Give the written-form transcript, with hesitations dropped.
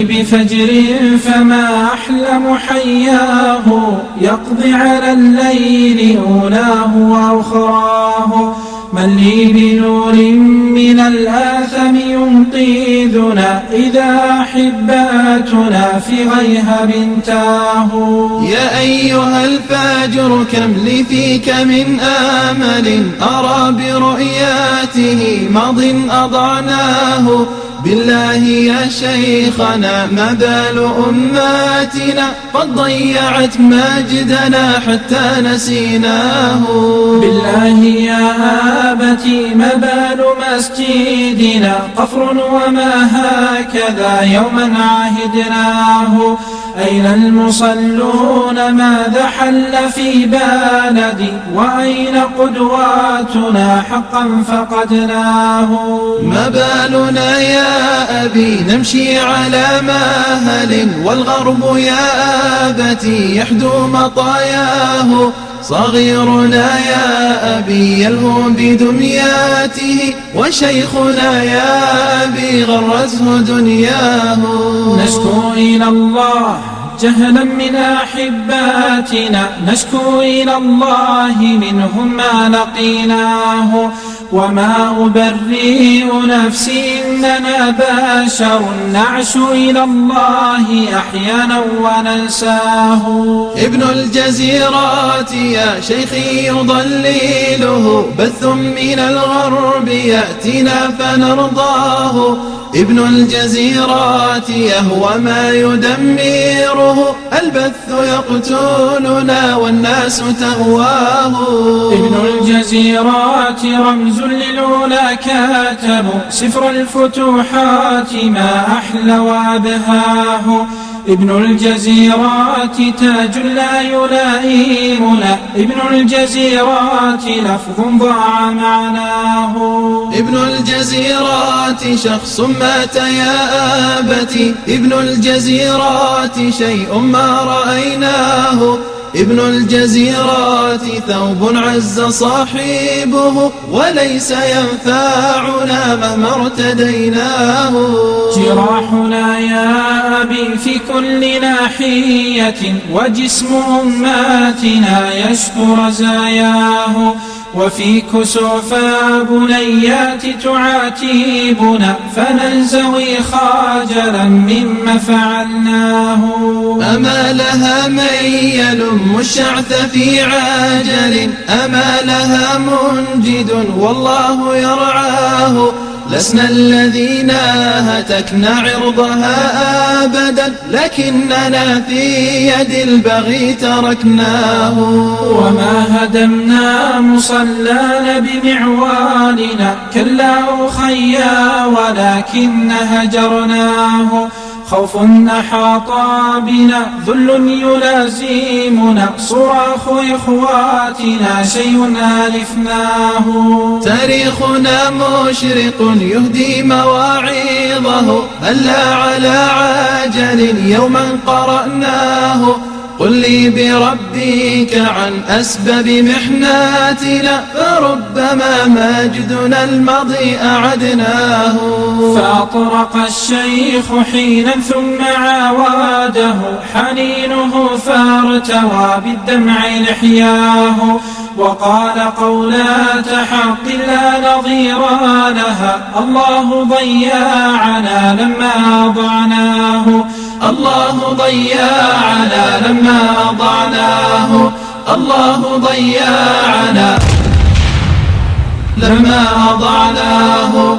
بفجر فما أحلم حياه، يقضي على الليل أولاه وأخراه. من لي بنور من الآثم ينقذنا، إذا أحباتنا في غيهب تاهوا. يا أيها الفاجر كم لي فيك من آمل، أرى برؤياته ماض أضعناه. بالله يا شيخنا ما بال أماتنا، قد ضيعت مجدنا حتى نسيناه. بالله يا آبتي ما بال مسجدنا، قفر وما هكذا يوما عهدناه. أين المصلون ماذا حل في بلدي، وأين قدواتنا حقا فقدناه. ما بالنا يا أبي نمشي على مهل، والغرب يا أبتي يحدو مطاياه. صغيرنا يا أبي يلهو بدمياته، وشيخنا يا أبي غرته دنياه. نشكو إلى الله جهلا من أحباتنا، نشكو إلى الله منهم ما لقيناه. وما أبرئ نفسي إننا بشر، نعش إلى الله أحيانا وننساه. ابن الجزيرات يا شيخي يضلله، بث من الغرب يأتينا فنرضاه. ابن الجزيرات يهوى ما يدمره، البث يقتلنا والناس تهواه. ابن الجزيرات رمز للأولى كاتبوا، سفر الفتوحات ما أحلى وأبهاه. ابن الجزيرات تاج لا يلائمنا، ابن الجزيرات لفظ ضاع معناه. ابن الجزيرات شخص مات يا أبتي، ابن الجزيرات شيء ما رأيناه. ابن الجزيرات ثوب عز صاحبه، وليس ينفعنا مهما ارتديناه. جراحنا يا أبي في كل ناحية، وجسم أماتنا يشكو رزاياه. وفي كسوف بنيات تعاتبنا، فننزوي خاجلا مما فعلناه. أما لها من يلم الشعث في عاجل، أما لها منجد والله يرعاه. لسنا الذين هتكنا عرضها أبدا، لكننا في يد البغي تركناه. وما هدمنا مصلانا بمعوالنا، كلا أخيا ولكن هجرناه. خوف أحاط بنا، ذل يلازمنا، صراخ إخواتنا شيء ألفناه. تاريخنا مشرق يهدي مواعظه، هلا على عاجل يوما قرأناه. قل لي بربك عن أسباب محناتنا، فربما مجدنا الماضي أعدناه. فأطرق الشيخ حينا ثم عاوده، حنينه فارتوى بالدمع لحياه. وقال قولات حق لا نظير لها، الله ضيعنا لما أضعناه. الله ضيعنا لما أضعناه. الله ضيعنا لما أضعناه.